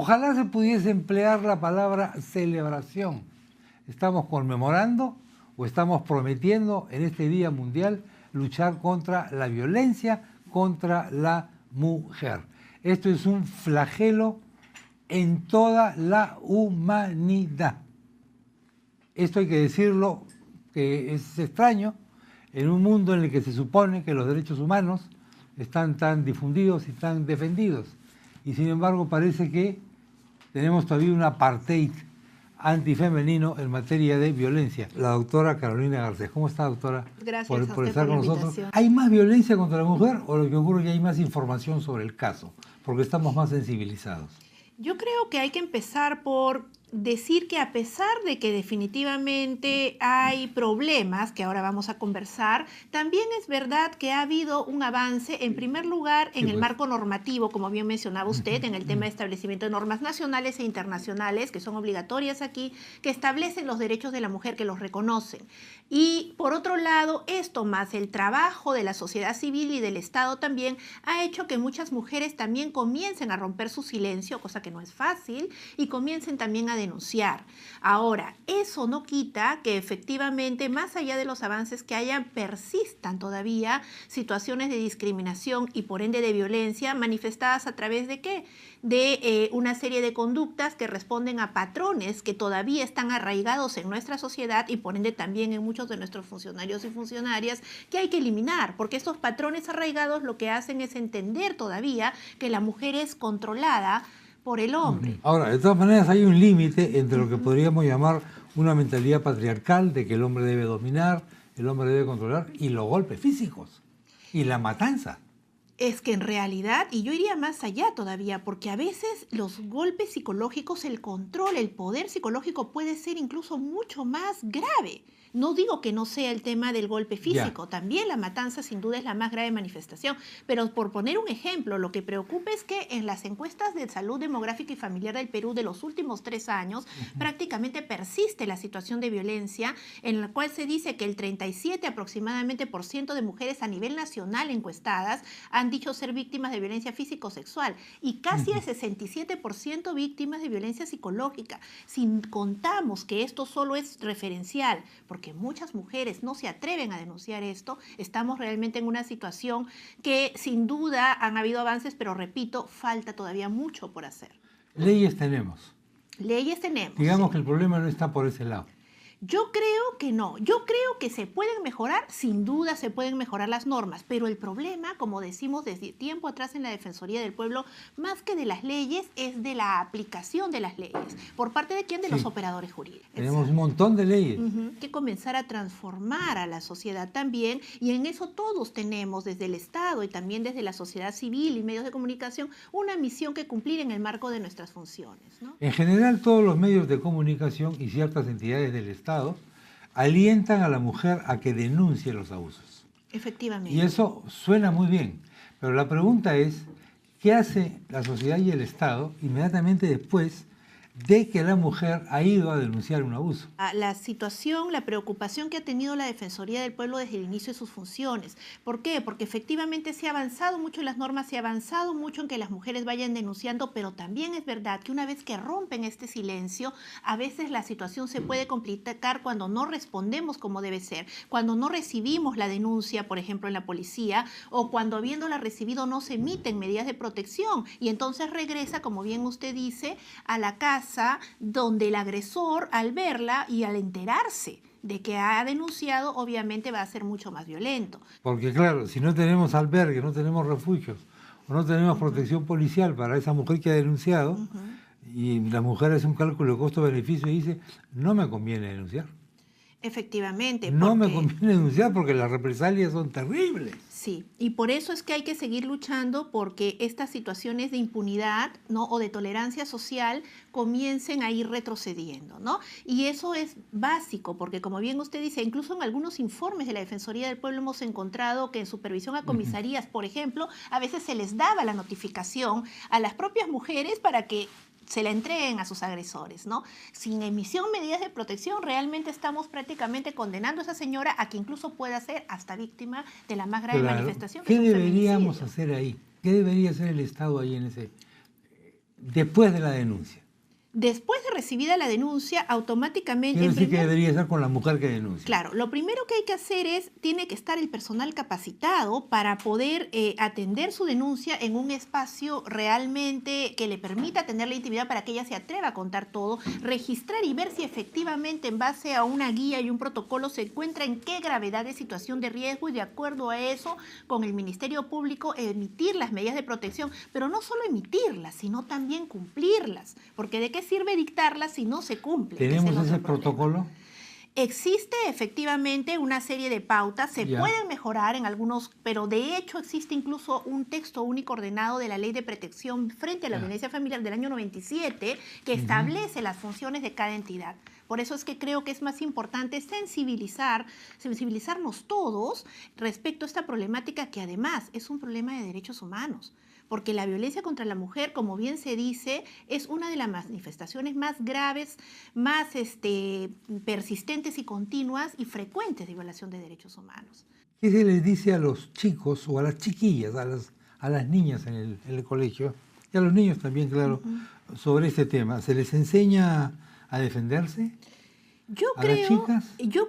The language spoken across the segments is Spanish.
Ojalá se pudiese emplear la palabra celebración. ¿Estamos conmemorando o estamos prometiendo en este Día Mundial luchar contra la violencia contra la mujer? Esto es un flagelo en toda la humanidad. Esto hay que decirlo, que es extraño, en un mundo en el que se supone que los derechos humanos están tan difundidos y tan defendidos. Y sin embargo parece que tenemos todavía un apartheid antifemenino en materia de violencia. La doctora Carolina Garcés. ¿Cómo está, doctora? Gracias por a usted estar por con la nosotros. invitación. ¿Hay más violencia contra la mujer o lo que ocurre es que hay más información sobre el caso? Porque estamos más sensibilizados. Yo creo que hay que empezar por decir que a pesar de que definitivamente hay problemas que ahora vamos a conversar, también es verdad que ha habido un avance, en primer lugar, en el marco normativo, como bien mencionaba usted, en el tema de establecimiento de normas nacionales e internacionales, que son obligatorias aquí, que establecen los derechos de la mujer, que los reconocen. Y por otro lado, esto más el trabajo de la sociedad civil y del Estado también ha hecho que muchas mujeres también comiencen a romper su silencio, cosa que no es fácil, y comiencen también a denunciar. Ahora, eso no quita que efectivamente, más allá de los avances que hayan, persistan todavía situaciones de discriminación y por ende de violencia manifestadas a través de ¿qué? De una serie de conductas que responden a patrones que todavía están arraigados en nuestra sociedad y por ende también en muchos de nuestros funcionarios y funcionarias que hay que eliminar, porque estos patrones arraigados lo que hacen es entender todavía que la mujer es controlada por el hombre. Ahora, de todas maneras hay un límite entre lo que podríamos llamar una mentalidad patriarcal de que el hombre debe dominar, el hombre debe controlar, y los golpes físicos y la matanza. Es que en realidad, y yo iría más allá todavía, porque a veces los golpes psicológicos, el control, el poder psicológico puede ser incluso mucho más grave. No digo que no sea el tema del golpe físico, también la matanza sin duda es la más grave manifestación, pero por poner un ejemplo, lo que preocupa es que en las encuestas de salud demográfica y familiar del Perú de los últimos 3 años, prácticamente persiste la situación de violencia, en la cual se dice que el 37 aproximadamente por ciento de mujeres a nivel nacional encuestadas han dicho ser víctimas de violencia físico-sexual y casi el 67% víctimas de violencia psicológica. Si contamos que esto solo es referencial, porque muchas mujeres no se atreven a denunciar esto, estamos realmente en una situación que sin duda han habido avances, pero repito, falta todavía mucho por hacer. Leyes tenemos. Leyes tenemos. Digamos sí. que el problema no está por ese lado. Yo creo que no. Yo creo que se pueden mejorar, sin duda se pueden mejorar las normas, pero el problema, como decimos desde tiempo atrás en la Defensoría del Pueblo, más que de las leyes, es de la aplicación de las leyes. ¿Por parte de quién? De los operadores jurídicos. Tenemos un montón de leyes. Que comenzar a transformar a la sociedad también, y en eso todos tenemos, desde el Estado y también desde la sociedad civil y medios de comunicación, una misión que cumplir en el marco de nuestras funciones, ¿no? En general, todos los medios de comunicación y ciertas entidades del Estado alientan a la mujer a que denuncie los abusos. Efectivamente. Y eso suena muy bien, pero la pregunta es, ¿qué hace la sociedad y el Estado inmediatamente después de que la mujer ha ido a denunciar un abuso? La situación, la preocupación que ha tenido la Defensoría del Pueblo desde el inicio de sus funciones. ¿Por qué? Porque efectivamente se ha avanzado mucho en las normas, se ha avanzado mucho en que las mujeres vayan denunciando, pero también es verdad que una vez que rompen este silencio, a veces la situación se puede complicar cuando no respondemos como debe ser, cuando no recibimos la denuncia, por ejemplo, en la policía, o cuando habiéndola recibido no se emiten medidas de protección, y entonces regresa, como bien usted dice, a la casa donde el agresor, al verla y al enterarse de que ha denunciado, obviamente va a ser mucho más violento. Porque claro, si no tenemos albergue, no tenemos refugios, o no tenemos protección policial para esa mujer que ha denunciado, y la mujer hace un cálculo de costo-beneficio y dice, no me conviene denunciar. Efectivamente. No me conviene denunciar porque las represalias son terribles. Sí, y por eso es que hay que seguir luchando porque estas situaciones de impunidad, ¿no? O de tolerancia social comiencen a ir retrocediendo, ¿no? Y eso es básico porque, como bien usted dice, incluso en algunos informes de la Defensoría del Pueblo hemos encontrado que en supervisión a comisarías, por ejemplo, a veces se les daba la notificación a las propias mujeres para que se la entreguen a sus agresores, ¿no? Sin emisión de medidas de protección, realmente estamos prácticamente condenando a esa señora a que incluso pueda ser hasta víctima de la más grave manifestación. ¿Qué deberíamos hacer ahí? ¿Qué debería hacer el Estado ahí en después de la denuncia. Después de recibida la denuncia, automáticamente... Quiero decir que debería ser con la mujer que denuncia. Claro, lo primero que hay que hacer es, tiene que estar el personal capacitado para poder atender su denuncia en un espacio realmente que le permita tener la intimidad para que ella se atreva a contar todo, registrar y ver si efectivamente en base a una guía y un protocolo se encuentra en qué gravedad de situación de riesgo y de acuerdo a eso con el Ministerio Público emitir las medidas de protección, pero no solo emitirlas, sino también cumplirlas, porque ¿de qué sirve dictarlas si no se cumple? ¿Tenemos ese protocolo? Existe efectivamente una serie de pautas, se Ya. pueden mejorar en algunos, pero de hecho existe incluso un texto único ordenado de la Ley de Protección frente a la Violencia Familiar del año 97 que establece las funciones de cada entidad. Por eso es que creo que es más importante sensibilizarnos todos respecto a esta problemática que además es un problema de derechos humanos. Porque la violencia contra la mujer, como bien se dice, es una de las manifestaciones más graves, más persistentes y continuas y frecuentes de violación de derechos humanos. ¿Qué se les dice a los chicos o a las chiquillas, a las niñas en el colegio, y a los niños también, claro, sobre este tema? ¿Se les enseña a defenderse? Yo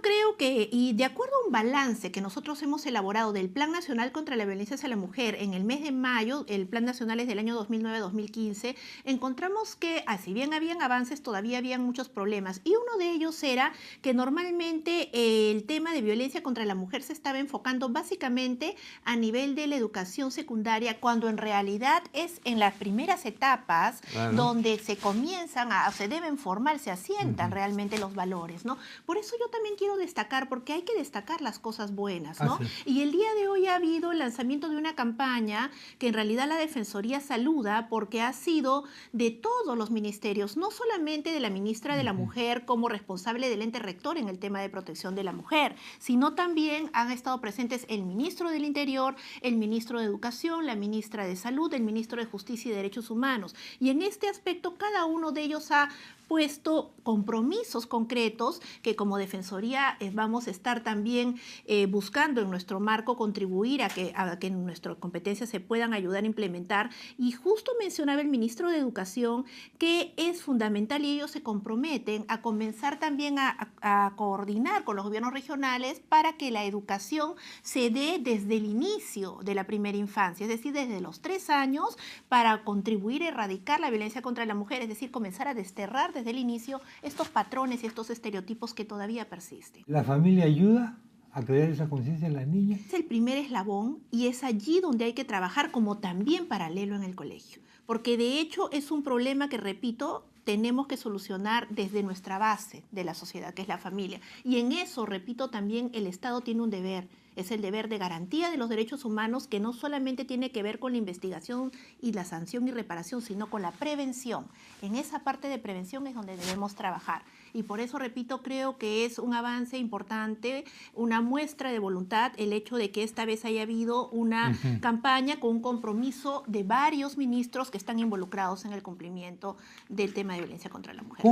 creo que, y de acuerdo a un balance que nosotros hemos elaborado del Plan Nacional contra la Violencia hacia la Mujer en el mes de mayo, el Plan Nacional es del año 2009-2015, encontramos que, si bien habían avances, todavía habían muchos problemas. Y uno de ellos era que normalmente el tema de violencia contra la mujer se estaba enfocando básicamente a nivel de la educación secundaria, cuando en realidad es en las primeras etapas donde se comienzan se deben formar, se asientan realmente los valores, ¿no? Por eso yo también quiero destacar, porque hay que destacar las cosas buenas, ¿no? Y el día de hoy ha habido el lanzamiento de una campaña que en realidad la Defensoría saluda porque ha sido de todos los ministerios, no solamente de la ministra de la Mujer como responsable del ente rector en el tema de protección de la mujer, sino también han estado presentes el ministro del Interior, el ministro de Educación, la ministra de Salud, el ministro de Justicia y Derechos Humanos. Y en este aspecto cada uno de ellos ha puesto compromisos concretos que como Defensoría vamos a estar también buscando en nuestro marco contribuir a que en nuestras competencias se puedan ayudar a implementar. Y justo mencionaba el ministro de Educación que es fundamental y ellos se comprometen a comenzar también a coordinar con los gobiernos regionales para que la educación se dé desde el inicio de la primera infancia, es decir, desde los 3 años, para contribuir a erradicar la violencia contra la mujer, es decir, comenzar a desterrar desde el inicio estos patrones y estos estereotipos que todavía persisten. ¿La familia ayuda a crear esa conciencia en las niñas? Es el primer eslabón y es allí donde hay que trabajar como también paralelo en el colegio, porque de hecho es un problema que, repito, tenemos que solucionar desde nuestra base de la sociedad, que es la familia. Y en eso, repito, también el Estado tiene un deber. Es el deber de garantía de los derechos humanos, que no solamente tiene que ver con la investigación y la sanción y reparación, sino con la prevención. En esa parte de prevención es donde debemos trabajar. Y por eso, repito, creo que es un avance importante, una muestra de voluntad, el hecho de que esta vez haya habido una campaña con un compromiso de varios ministros que están involucrados en el cumplimiento del tema de violencia contra la mujer.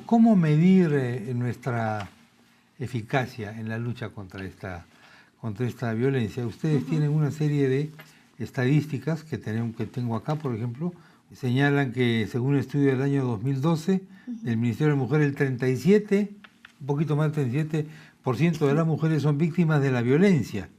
¿Cómo medir nuestra eficacia en la lucha contra esta violencia? Ustedes tienen una serie de estadísticas que tengo acá, por ejemplo. Señalan que, según un estudio del año 2012 del Ministerio de la Mujer, un poquito más del 37% de las mujeres son víctimas de la violencia.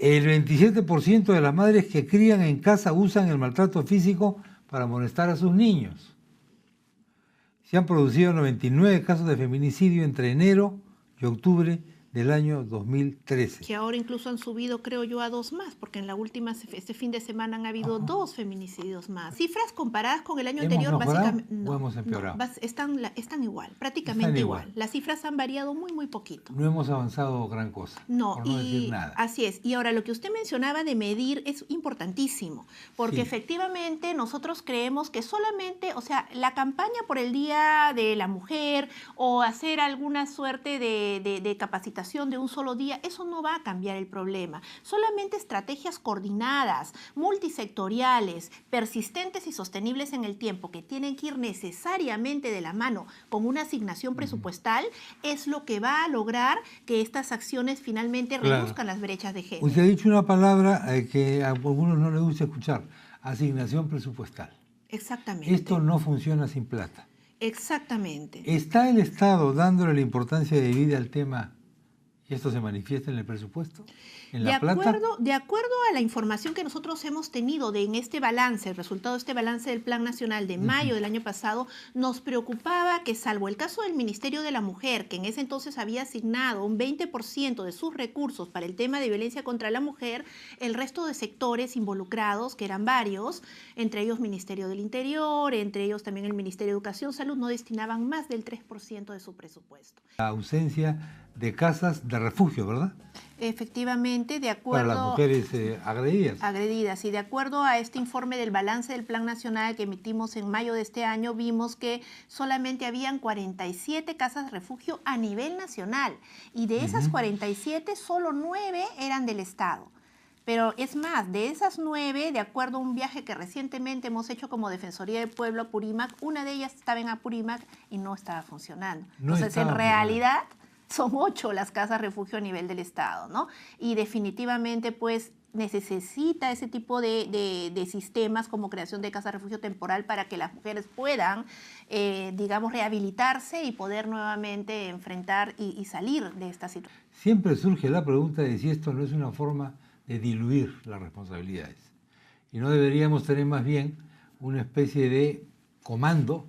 El 27% de las madres que crían en casa usan el maltrato físico para molestar a sus niños. Se han producido 99 casos de feminicidio entre enero y octubre del año 2013. Que ahora incluso han subido, creo yo, a 2 más, porque en la última, este fin de semana han habido 2 feminicidios más. Cifras comparadas con el año anterior, básicamente. ¿O hemos empeorado? Están igual, prácticamente igual. Las cifras han variado muy poquito. No hemos avanzado gran cosa, por no decir nada. Así es. Y ahora lo que usted mencionaba de medir es importantísimo, porque efectivamente nosotros creemos que solamente, o sea, la campaña por el Día de la Mujer o hacer alguna suerte de capacitación de un solo día, eso no va a cambiar el problema. Solamente estrategias coordinadas, multisectoriales, persistentes y sostenibles en el tiempo, que tienen que ir necesariamente de la mano con una asignación presupuestal, es lo que va a lograr que estas acciones finalmente reduzcan las brechas de género. Usted ha dicho una palabra que a algunos no les gusta escuchar: asignación presupuestal. Exactamente. Esto no funciona sin plata. Exactamente. ¿Está el Estado dándole la importancia de vida al tema y esto se manifiesta en el presupuesto? ¿En la plata? De acuerdo a la información que nosotros hemos tenido en este balance, el resultado de este balance del Plan Nacional de mayo del año pasado, nos preocupaba que, salvo el caso del Ministerio de la Mujer, que en ese entonces había asignado un 20% de sus recursos para el tema de violencia contra la mujer, el resto de sectores involucrados, que eran varios, entre ellos Ministerio del Interior, entre ellos también el Ministerio de Educación, Salud, no destinaban más del 3% de su presupuesto. La ausencia de casas de refugio, ¿verdad? Efectivamente, de acuerdo... Para las mujeres agredidas. Agredidas, y de acuerdo a este informe del balance del Plan Nacional que emitimos en mayo de este año, vimos que solamente habían 47 casas de refugio a nivel nacional, y de esas 47, solo 9 eran del Estado. Pero es más, de esas 9, de acuerdo a un viaje que recientemente hemos hecho como Defensoría del Pueblo a Apurímac, una de ellas estaba en Apurímac y no estaba funcionando. Entonces, en realidad, son 8 las casas refugio a nivel del Estado, ¿no? Y definitivamente, pues, necesita ese tipo de sistemas como creación de casa refugio temporal para que las mujeres puedan, digamos, rehabilitarse y poder nuevamente enfrentar y salir de esta situación. Siempre surge la pregunta de si esto no es una forma de diluir las responsabilidades. Y no deberíamos tener más bien una especie de comando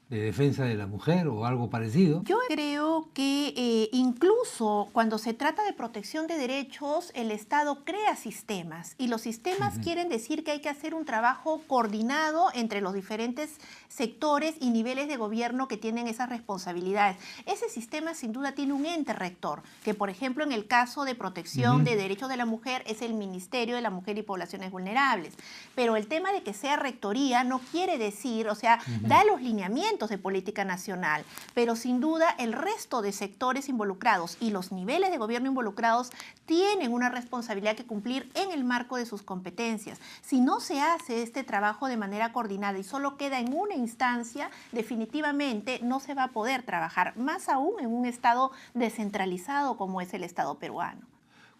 de defensa de la mujer o algo parecido. Yo creo que incluso cuando se trata de protección de derechos, el Estado crea sistemas, y los sistemas quieren decir que hay que hacer un trabajo coordinado entre los diferentes sectores y niveles de gobierno que tienen esas responsabilidades. Ese sistema sin duda tiene un ente rector, que por ejemplo en el caso de protección de derechos de la mujer es el Ministerio de la Mujer y Poblaciones Vulnerables. Pero el tema de que sea rectoría no quiere decir, o sea, da los lineamientos de política nacional, pero sin duda el resto de sectores involucrados y los niveles de gobierno involucrados tienen una responsabilidad que cumplir en el marco de sus competencias. Si no se hace este trabajo de manera coordinada y solo queda en una instancia, definitivamente no se va a poder trabajar, más aún en un Estado descentralizado como es el Estado peruano.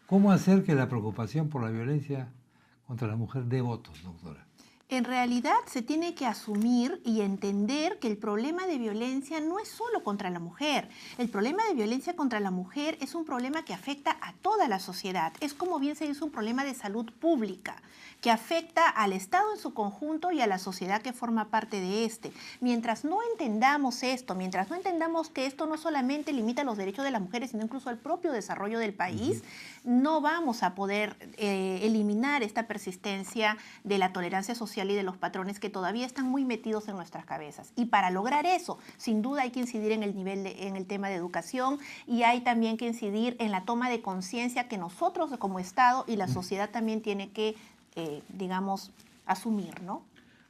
¿Cómo hacer que la preocupación por la violencia contra la mujer dé votos, doctora? En realidad se tiene que asumir y entender que el problema de violencia no es solo contra la mujer. El problema de violencia contra la mujer es un problema que afecta a toda la sociedad. Es, como bien se dice, un problema de salud pública que afecta al Estado en su conjunto y a la sociedad que forma parte de este. Mientras no entendamos esto, mientras no entendamos que esto no solamente limita los derechos de las mujeres, sino incluso el propio desarrollo del país, no vamos a poder eliminar esta persistencia de la tolerancia social y de los patrones que todavía están muy metidos en nuestras cabezas. Y para lograr eso, sin duda hay que incidir en el nivel en el tema de educación, y hay también que incidir en la toma de conciencia que nosotros como Estado y la sociedad también tiene que, digamos, asumir, ¿no?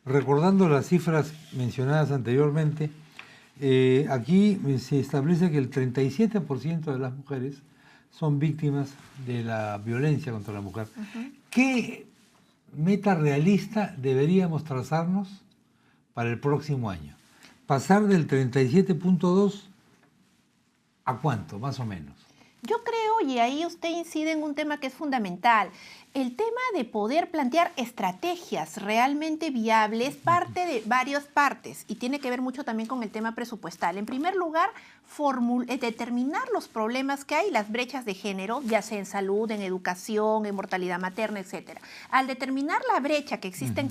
Recordando las cifras mencionadas anteriormente, aquí se establece que el 37% de las mujeres son víctimas de la violencia contra la mujer. ¿Qué meta realista deberíamos trazarnos para el próximo año? ¿Pasar del 37.2 a cuánto, más o menos? Yo creo, y ahí usted incide en un tema que es fundamental, el tema de poder plantear estrategias realmente viables parte de varias partes, y tiene que ver mucho también con el tema presupuestal. En primer lugar, determinar los problemas que hay, las brechas de género, ya sea en salud, en educación, en mortalidad materna, etc. Al determinar la brecha que existe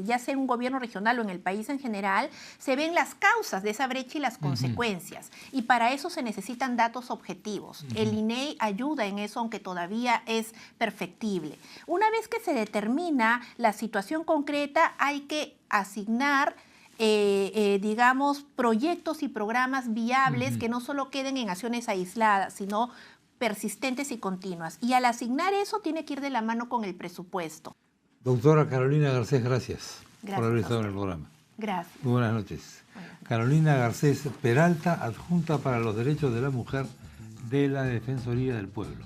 ya sea en un gobierno regional o en el país en general, se ven las causas de esa brecha y las consecuencias. Y para eso se necesitan datos objetivos. El INEI ayuda en eso, aunque todavía es perfectible. Una vez que se determina la situación concreta, hay que asignar digamos, proyectos y programas viables que no solo queden en acciones aisladas, sino persistentes y continuas. Y al asignar eso tiene que ir de la mano con el presupuesto. Doctora Carolina Garcés, gracias por haber estado en el programa. Gracias. Muy buenas noches. Carolina Garcés Peralta, adjunta para los derechos de la mujer de la Defensoría del Pueblo.